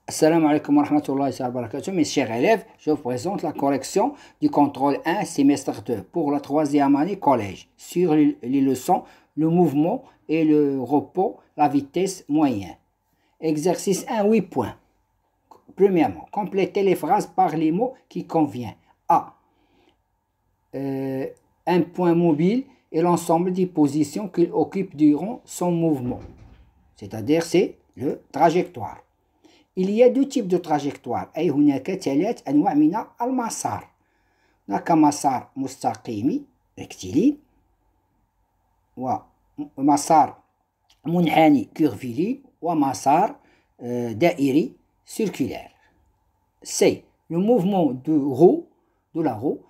Assalamu alaikum wa rahmatullahi wa barakatuh. Mes chers élèves, je vous présente la correction du contrôle 1 semestre 2 pour la troisième année collège sur les leçons, le mouvement et le repos, la vitesse moyenne. Exercice 1, 8 points. Premièrement, complétez les phrases par les mots qui conviennent. A. Un point mobile est l'ensemble des positions qu'il occupe durant son mouvement. C'est-à-dire, c'est le trajectoire. Il y a deux types de trajectoires أي هناك ثلاث أنواع من المسار. هناك مسار مستقيمي ريكتيلين ومسار منحني كيرفيلين ومسار دائري circulaire. C'est le mouvement de la roue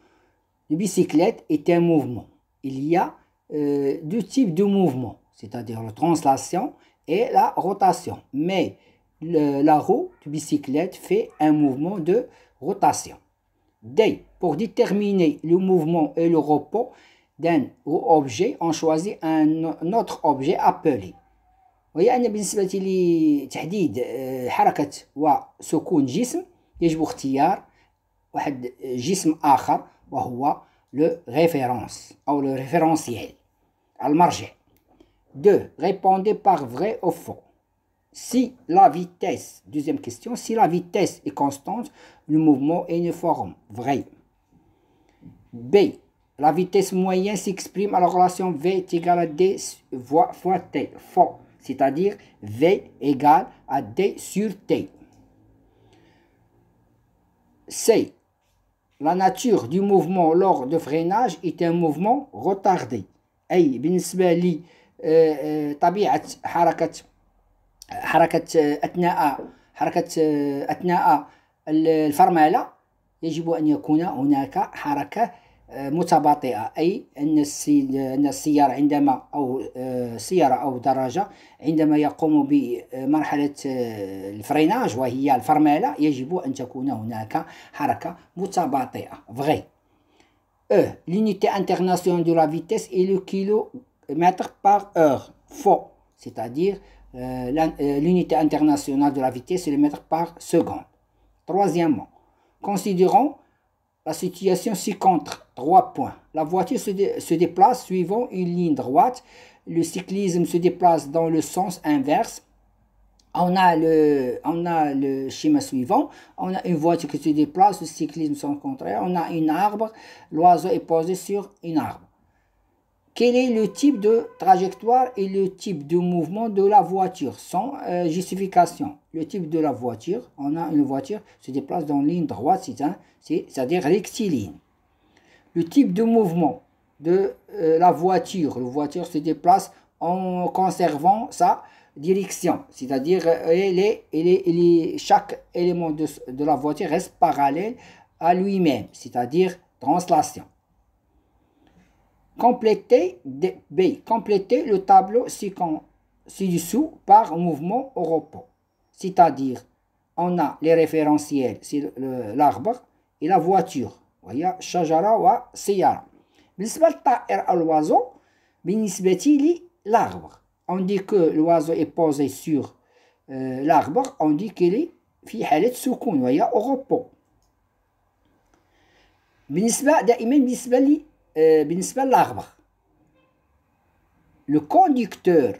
de bicyclette est un mouvement. Il y a deux types de mouvements, c'est-à-dire la translation et la rotation. Mais la roue de bicyclette fait un mouvement de rotation. D. Pour déterminer le mouvement et le repos d'un objet, on choisit un autre objet appelé. وهي أن بالنسبة لتحديد حركة وسكون جسم يجب اختيار واحد جسم آخر وهو le référence أو le référentiel المرجع. 2. Répondez par vrai ou faux. Si la vitesse, deuxième question, si la vitesse est constante, le mouvement est uniforme. Vrai. B. La vitesse moyenne s'exprime à la relation V est égale à D fois T. Faux. C'est-à-dire V égale à D sur T. C. La nature du mouvement lors de freinage est un mouvement retardé. أي بالنسبة لي طبيعة حركة أثناء الفرملة يجب أن يكون هناك حركة متباطئة، أي أن السيارة عندما أو سيارة أو دراجة عندما يقوم بمرحلة الفريناج وهي الفرملة يجب أن تكون هناك حركة متباطئة. Vrai. L'unité internationale de la vitesse est le kilomètre par heure. Faux. C'est-à-dire l'unité internationale de la vitesse est le mètre par seconde. Troisièmement, considérons la situation ci-contre. 3 points. La voiture se déplace suivant une ligne droite. Le cyclisme se déplace dans le sens inverse. On a le schéma suivant. On a une voiture qui se déplace, le cyclisme sens contraire. On a un arbre. L'oiseau est posé sur un arbre. Quel est le type de trajectoire et le type de mouvement de la voiture sans justification? Le type de la voiture, on a une voiture qui se déplace dans une ligne droite, c'est-à-dire rectiligne. Le type de mouvement de la voiture se déplace en conservant sa direction, c'est-à-dire chaque élément de la voiture reste parallèle à lui-même, c'est-à-dire translation. Complétez le tableau ci-dessous par mouvement au repos. C'est-à-dire, on a les référentiels, c'est l'arbre et la voiture. وهي شجرة وسيارة. بالنسبة للطائر أو l'oiseau, بالنسبة l'arbre. On dit que l'oiseau est posé sur l'arbre, on dit qu'il est في حالة سكون وهي au repos. دائما بالنسبة لl'arbre. Le conducteur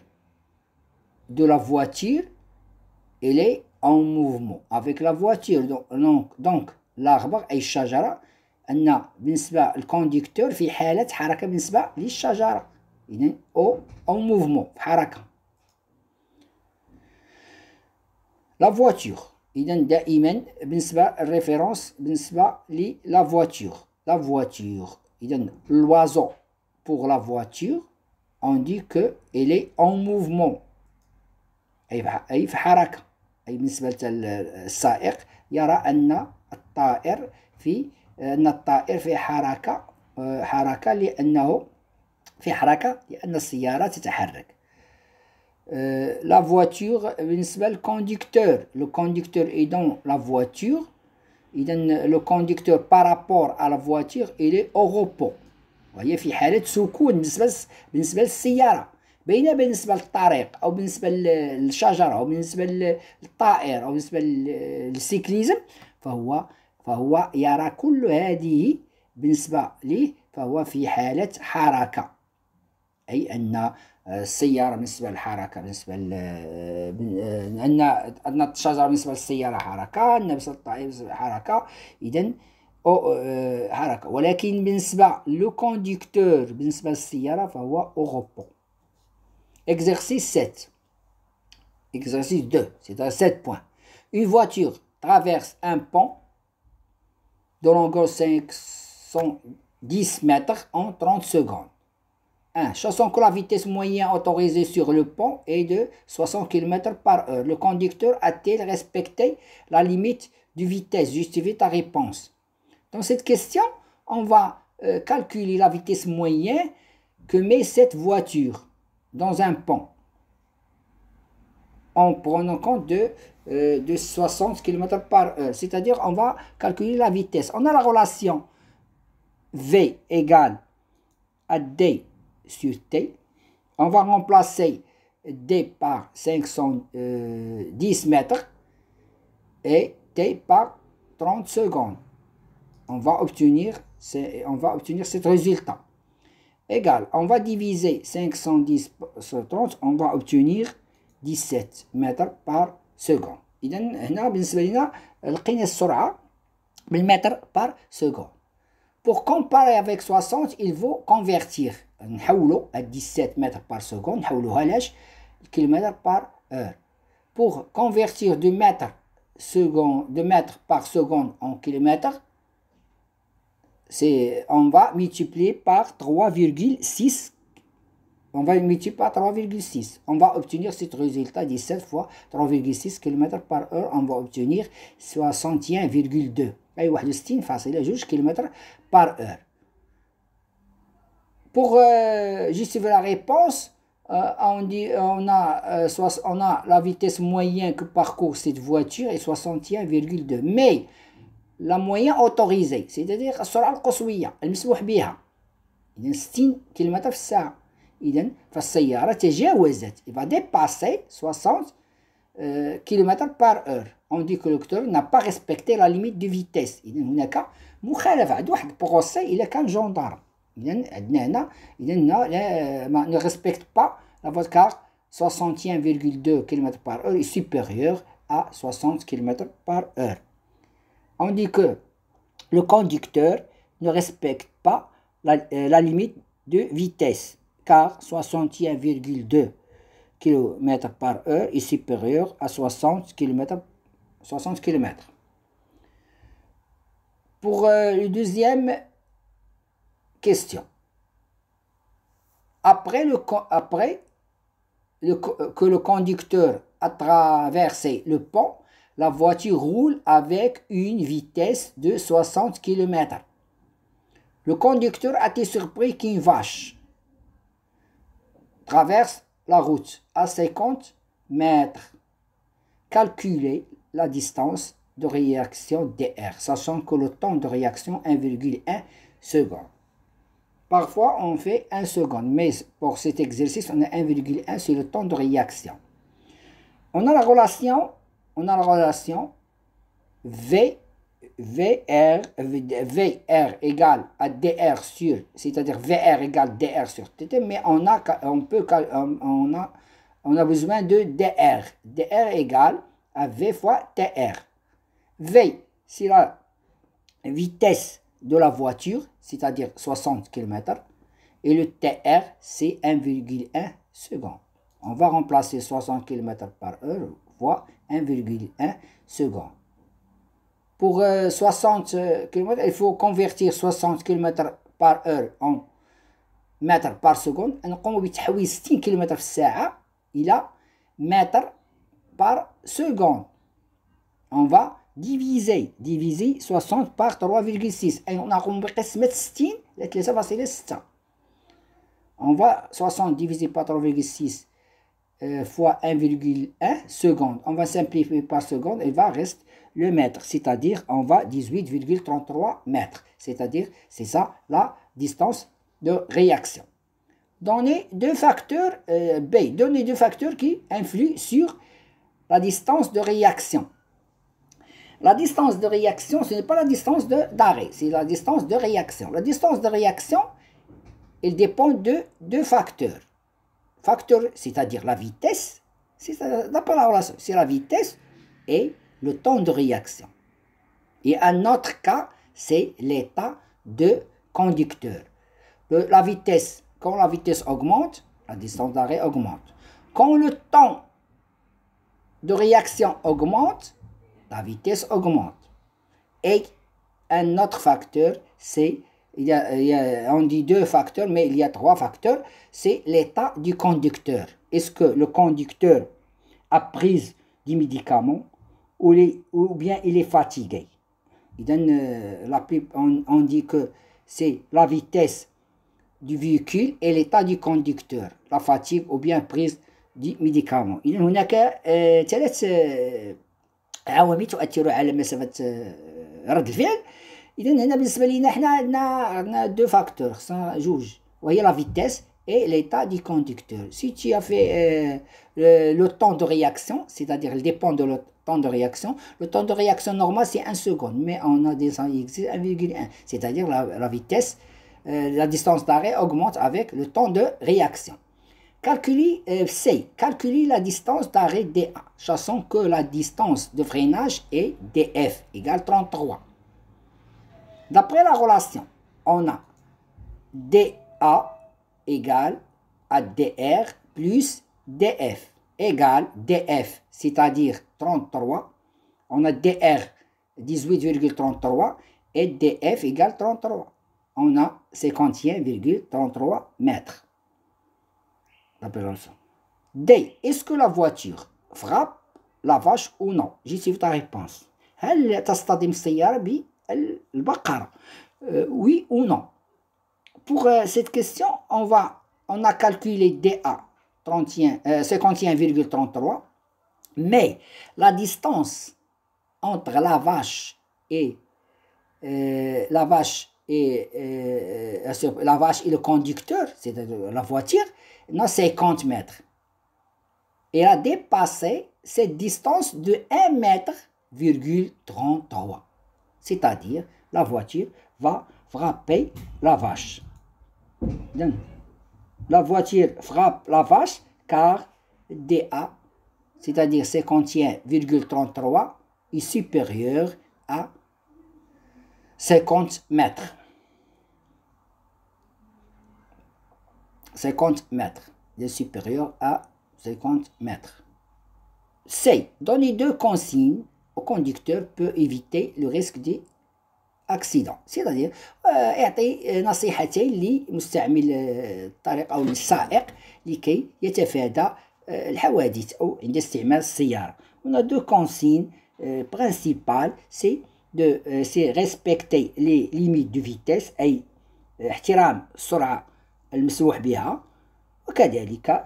de la voiture, il est en mouvement avec la voiture. Donc l'arbre أي الشجرة أن بالنسبة للconducteur في حالة حركة بالنسبة للشجرة. إذن en mouvement حركة. La voiture. إذن دائما بالنسبة الريفيرونس بالنسبة للا voiture. La voiture. L'oiseau pour la voiture, on dit qu'elle est en mouvement. أي في حركة. أي بالنسبة للسائق يرى أن الطائر في حركة لأن السيارة تتحرك. La voiture بالنسبة للconducteur. Le conducteur est dans la voiture. Le conducteur par rapport à la voiture il est au repos. وهي في حالة سكون بالنسبة للسيارة. بينما بالنسبة للطريق أو بالنسبة للشجرة أو بالنسبة للطائر أو بالنسبة للسيكليزم فهو يرى كل هذه بالنسبة ليه فهو في حالة حركة، أي أن السيارة بالنسبة للحركة بالنسبة أن الشجرة بالنسبة للسيارة حركة، أن بالنسبة للطائر حركة، إذن حركة. ولكن بالنسبة لو كونديكتور بالنسبة للسيارة فهو أو غوبو. Exercice 7. Exercice 2, c'est-à-dire 7 points. Une voiture traverse un pont de longueur 510 mètres en 30 secondes. 1. Sachant que la vitesse moyenne autorisée sur le pont est de 60 km par heure, le conducteur a-t-il respecté la limite de vitesse? Justifie ta réponse. Dans cette question, on va calculer la vitesse moyenne que met cette voiture dans un pont en prenant compte de 60 km par heure. C'est-à-dire, on va calculer la vitesse. On a la relation V égale à D sur T. On va remplacer D par 510 mètres et T par 30 secondes. On va obtenir ce résultat. Égal, on va diviser 510 sur 30, on va obtenir 17 mètres par seconde. إذا هنا بالنسبة لنا لقينا السرعة بالمتر par seconde. Pour comparer avec 60, il faut convertir. نحولوا à 17 mètres par seconde, نحولوها لاش kilomètres par heure. Pour convertir de mètres par seconde en kilomètres, on va multiplier par 3,6. On va multiplier par 3,6. On va obtenir ce résultat 17 fois 3,6 km par heure. On va obtenir 61,2. أي 61,2 km par heure. Pour justifier la réponse, on a la vitesse moyenne que parcourt cette voiture est 61,2. Mais la moyenne autorisée, c'est-à-dire السرعة القصوية المسموح بها، إذا 60 km في الساعة. إذا فالسيارة تجاوزت، il va dépasser 60 km par heure. On dit que le conducteur n'a pas respecté la limite de vitesse. إذا هناك مخالفة، عند واحد بروسي إلا كان جندارم. إذا عندنا هنا ne respecte pas la voie car 61,2 km par heure est supérieur à 60 km par heure. On dit que le conducteur ne respecte pas la limite de vitesse, car 61,2 km par heure est supérieur à 60 km. Pour la deuxième question. Après que le conducteur a traversé le pont, la voiture roule avec une vitesse de 60 km. Le conducteur a été surpris qu'une vache traverse la route à 50 mètres. Calculez la distance de réaction DR, sachant que le temps de réaction est 1,1 seconde. Parfois, on fait 1 seconde, mais pour cet exercice, on a 1,1 sur le temps de réaction. On a la relation VR égale à DR sur, c'est-à-dire VR égale DR sur TT, mais on a besoin de DR. DR égale à V fois TR. V, c'est la vitesse de la voiture, c'est-à-dire 60 km, et le TR, c'est 1,1 seconde. On va remplacer 60 km par heure fois 1,1 seconde. Pour 60 km, il faut convertir 60 km par heure en mètres par seconde. نقوم بتحويل 60 km في الساعة إلى mètres par seconde. On va diviser 60 par 3,6. أي نقوم بقسمة 60 ل 3,6. On va 60 divisé par 3,6 fois 1,1 seconde. On va simplifier par seconde, il va rester le mètre, c'est-à-dire on va 18,33 mètres. C'est-à-dire, c'est ça la distance de réaction. donner deux facteurs B, donner deux facteurs qui influent sur la distance de réaction. La distance de réaction, ce n'est pas la distance d'arrêt, c'est la distance de réaction. La distance de réaction, elle dépend de deux facteurs. Facteur, c'est-à-dire la vitesse, c'est la relation, c'est la vitesse et le temps de réaction. Et un autre cas, c'est l'état de conducteur. La vitesse, quand la vitesse augmente, la distance d'arrêt augmente. Quand le temps de réaction augmente, la vitesse augmente. Et un autre facteur, c'est, on dit deux facteurs, mais il y a trois facteurs, c'est l'état du conducteur. Est-ce que le conducteur a pris des médicaments ou bien il est fatigué? On dit que c'est la vitesse du véhicule et l'état du conducteur, la fatigue ou bien prise des médicaments. إذن هناك ثلاث عوامل تؤثر على مسافة رد الفعل. إذن هنا بالنسبة لينا حنا عندنا دو فاكتور، خصنا جوج، وهي لا فيتيس et l'état du conducteur. Si tu as fait le temps de réaction, c'est-à-dire il dépend de le temps de réaction, le temps de réaction normal c'est 1 seconde, mais on a des 1,1, c'est-à-dire la vitesse, la distance d'arrêt augmente avec le temps de réaction. Calculer la distance d'arrêt DA, sachant que la distance de freinage est DF égale 33. D'après la relation, on a DA égale à DR plus DF égale DF, c'est-à-dire 33. On a DR 18,33 et DF égale 33. On a 51,33 mètres. D. Est-ce que la voiture frappe la vache ou non? J'y suis ta réponse. هل تصطدم السيارة بالبقرة? Oui ou non? Pour cette question, on a calculé DA 51,33, mais la distance entre la vache et la vache et le conducteur, c'est-à-dire la voiture, non, 50 mètres. Elle a dépassé cette distance de 1 mètre, 33. C'est-à-dire, la voiture va frapper la vache. Donc, la voiture frappe la vache car DA, c'est-à-dire 51,33, est supérieur à 50 mètres. 50 mètres. Il est supérieur à 50 mètres. C. Donner deux consignes au conducteur peut éviter le risque d'accident. C'est-à-dire, اعطي نصيحتين لمستعمل الطريق أو للسائق لكي يتفادى الحوادث أو عند استعمال السيارة. On a deux consignes principales, c'est respecter les limites de vitesse أي احترام السرعة المسموح بها، وكذلك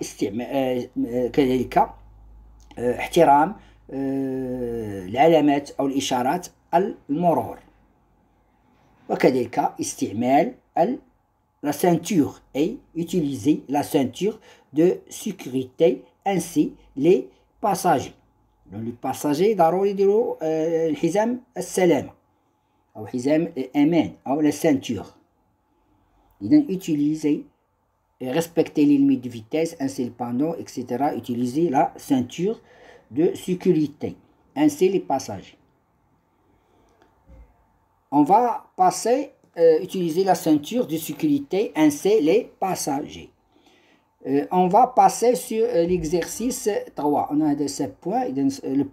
احترام العلامات أو الإشارات المرور، وكذلك استعمال la ceinture et utiliser la ceinture de sécurité ainsi les passagers. Les passagers ضروري يديروا الحزام السلامة أو حزام الأمان أو la ceinture. Utiliser et respecter les limites de vitesse, ainsi les panneaux, etc. Utiliser la ceinture de sécurité, ainsi les passagers. On va passer, utiliser la ceinture de sécurité, ainsi les passagers. On va passer sur l'exercice 3. On a 7 points. Le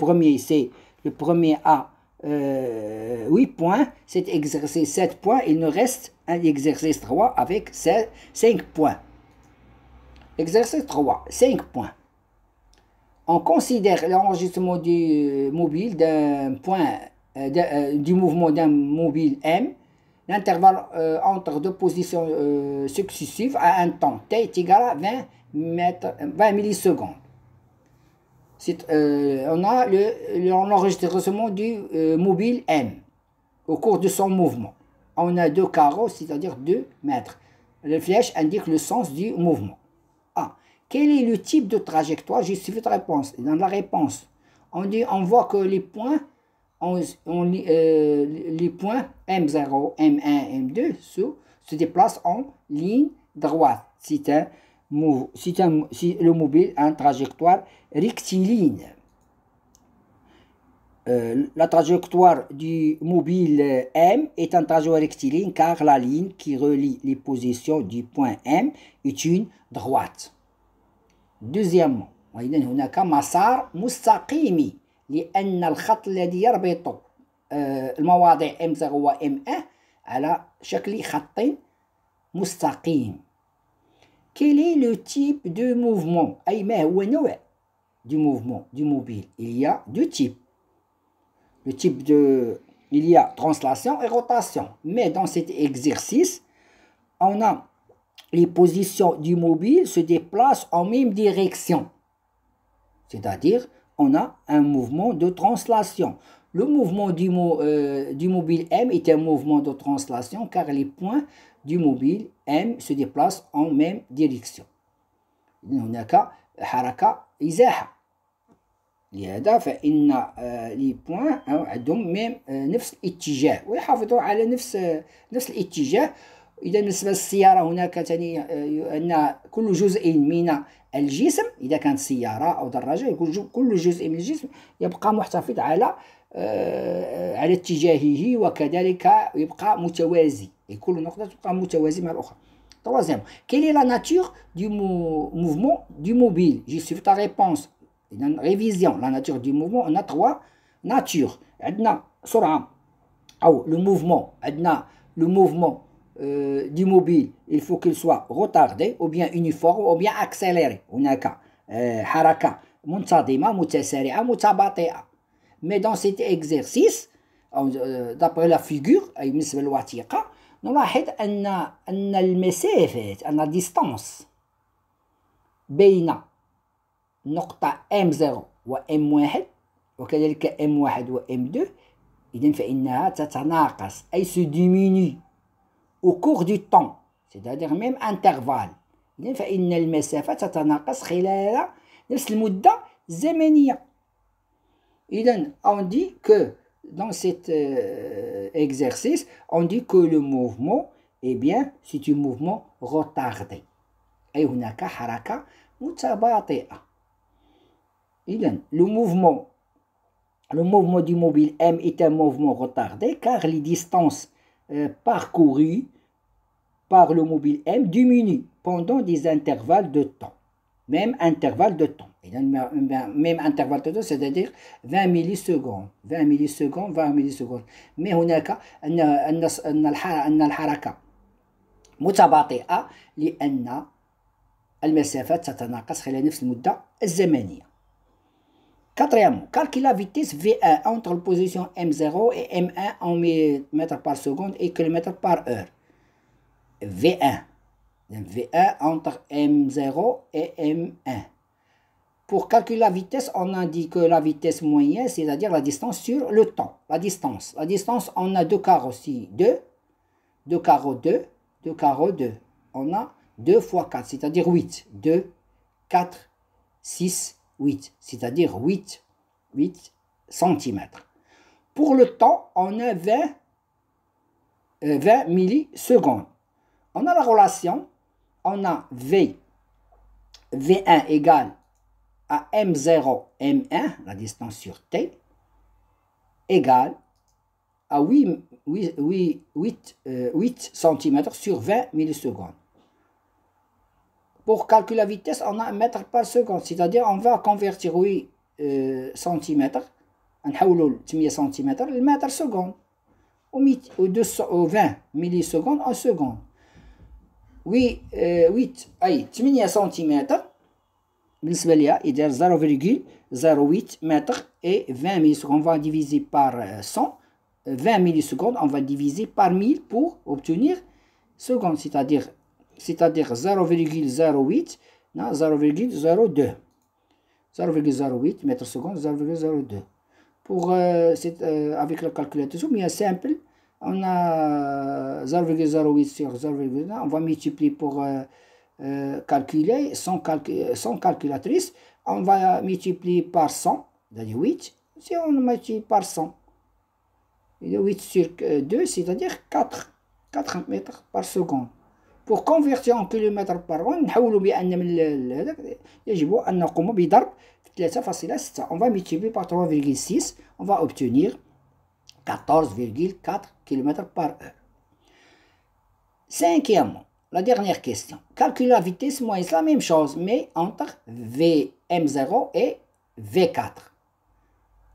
premier a 8 points. Cet exercice 7 points. Il nous reste un exercice 3 avec 5 points. Exercice 3, 5 points. On considère l'enregistrement du mobile du mouvement d'un mobile M. L'intervalle entre deux positions successives à un temps t est égal à 20 millisecondes. On a l'enregistrement du mobile M au cours de son mouvement. On a deux carreaux, c'est-à-dire 2 mètres. La flèche indique le sens du mouvement. A. Quel est le type de trajectoire? Justifie ta réponse. Dans la réponse, on voit que les points, les points M0, M1, M2 se déplacent en ligne droite. Si le mobile a une trajectoire rectiligne. La trajectoire du mobile M est une trajectoire rectiligne car la ligne qui relie les positions du point M est une droite. Deuxièmement, هناك مسار مستقيم لأن الخط الذي يربط المواضع M0 و M1 على شكل خط مستقيم. Quel est le type de mouvement? أي ما هو نوع du mouvement du mobile? Il y a deux types. Il y a translation et rotation. Mais dans cet exercice, on a les positions du mobile se déplacent en même direction. C'est-à-dire, on a un mouvement de translation. Le mouvement du mobile M est un mouvement de translation car les points du mobile M se déplacent en même direction. هناك حركة إزاحة. لهذا فإن لي بوان عندهم ميم نفس الاتجاه ويحافظوا على نفس الاتجاه. إذا بالنسبة للسيارة هناك ثاني أن كل جزء من الجسم إذا كانت سيارة أو دراجة كل جزء من الجسم يبقى محتفظ على اتجاهه وكذلك يبقى متوازي. كل نقطة تبقى متوازي مع الأخرى. Troisième, quelle est la nature du mouvement du mobile? J'ai suivi ta réponse. Une révision, la nature du mouvement, on a trois natures. عندنا سرعة أو le mouvement du mobile, il faut qu'il soit retardé ou bien uniforme ou bien accéléré. هناك حركة منتظمة متسارعة متباطئة. Mais dans cet exercice, d'après la figure أي بالنسبة للوثيقة نلاحظ أن المسافات أن distance بين نقطة M0 و M1 وكذلك M1 و M2 إذن فإنها تتناقص أي se diminue au cours du temps c'est-à-dire même intervalle. إذن فإن المسافة تتناقص خلال نفس المدة الزمنية. إذن on dit que dans cet exercice on dit que le mouvement eh bien c'est un mouvement retardé أي هناك حركة متباطئة. إذن le mouvement du mobile M est un mouvement retardé car les distances parcourues par le mobile M diminuent pendant des intervalles de temps. Même intervalle de temps. Même intervalle de temps, c'est-à-dire 20 millisecondes. 20 millisecondes, 20 millisecondes. Mais هناك أن الحركة متباطئة لأن المسافات تتناقص خلال نفس المدة الزمنية. Quatrièmement, calcule la vitesse V1 entre la position M0 et M1 en mètres par seconde et km par heure. V1. V1 entre M0 et M1. Pour calculer la vitesse, on indique que la vitesse moyenne, c'est-à-dire la distance sur le temps. La distance, on a deux carreaux aussi. 2 carreaux 2, 2 carreaux 2. On a 2 fois 4, c'est-à-dire 8. 2, 4, 6, 8, c'est-à-dire 8 cm. Pour le temps, on a 20 millisecondes. On a la relation, on a V1 égale à M0, M1, la distance sur T, égale à 8 cm sur 20 millisecondes. Pour calculer la vitesse, on a un mètre par seconde, c'est-à-dire on va convertir 8 cm, نحولوا 8 cm لمتر seconde, ou 20 millisecondes en seconde. 8 أي 8 cm بالنسبة ليها يدير 0,08 mètres et 20 millisecondes. On va diviser par 100, 20 millisecondes, on va diviser par 1000 pour obtenir seconde, c'est-à-dire 0,08, non, 0,02. 0,08 mètres secondes, 0,02. Pour avec la calculatrice, bien simple, On a 0,08 sur 0,9. On va multiplier pour calculer sans calculatrice. On va multiplier par 100, c'est-à-dire 8. Si on multiplie par 100, 8 sur 2, c'est-à-dire 4 mètres par seconde. Pour convertir en kilomètres par heure, نحولوا بأن من هذاك يجب أن نقوم بضرب 3,6. On va multiplier par 3,6. On va obtenir 14,4 km par heure. Cinquièmement, la dernière question. Calculer la vitesse moyenne, c'est la même chose, mais entre Vm0 et V4.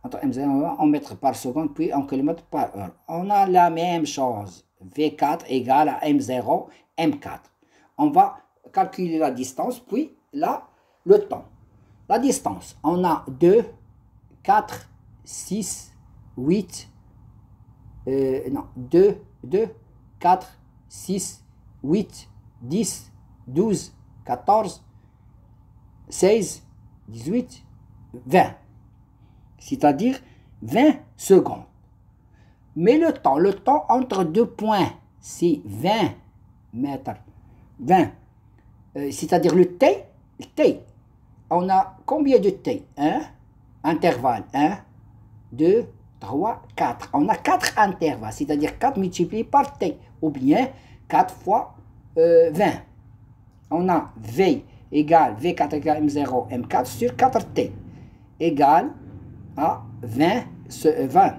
Entre M0 en mètres par seconde, puis en kilomètres par heure. On a la même chose. V4 égale à M0, M4. On va calculer la distance, puis là, le temps. La distance, on a 2, 4, 6, 8, 2, 4, 6, 8, 10, 12, 14, 16, 18, 20. C'est-à-dire 20 secondes. Mais le temps entre deux points, c'est 20 mètres. 20. C'est-à-dire le T. On a combien de T? 1, intervalle. 1, 2, 3, 4. On a 4 intervalles, c'est-à-dire 4 multiplié par T. Ou bien 4 fois 20. On a V égale V4 égale M0, M4 sur 4T. Égale à 20 cm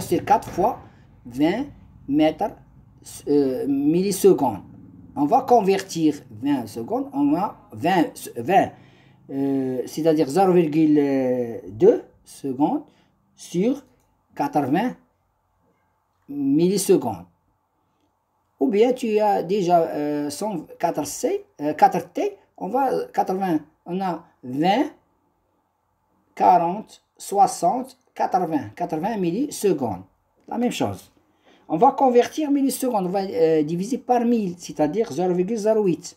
sur 4 fois 20 mètres millisecondes. On va convertir 20 secondes, on a 20 c'est-à-dire 0,2 secondes sur 80 millisecondes. Ou bien tu as déjà 4T, on va 80, on a 20, 40, 60, 80 millisecondes. La même chose. On va convertir millisecondes, on va diviser par 1000, c'est-à-dire 0,08.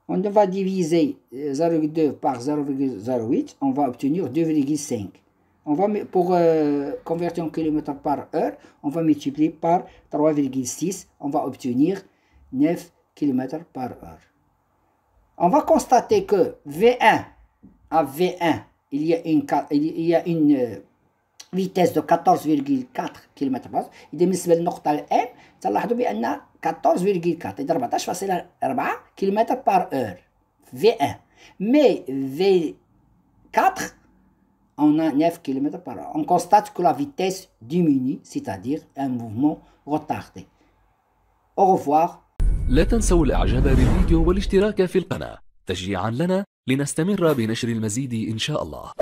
On va diviser 0,2 par 0,08, on va obtenir 2,5. Pour convertir en kilomètres par heure, on va multiplier par 3,6, on va obtenir 9 km par heure. On va constater que V1 à V1, il y a une vitesse de 14,4 km par heure. إذا بالنسبة للنقطة M تلاحظوا بأن 14,4 إذا 14,4 km par heure V1. Mais V4, on a 9 km par heure. On constate que la vitesse diminue, c'est-à-dire un mouvement retardé. Au revoir. لا تنسوا الإعجاب بالفيديو والاشتراك في القناة تشجيعا لنا لنستمر بنشر المزيد إن شاء الله.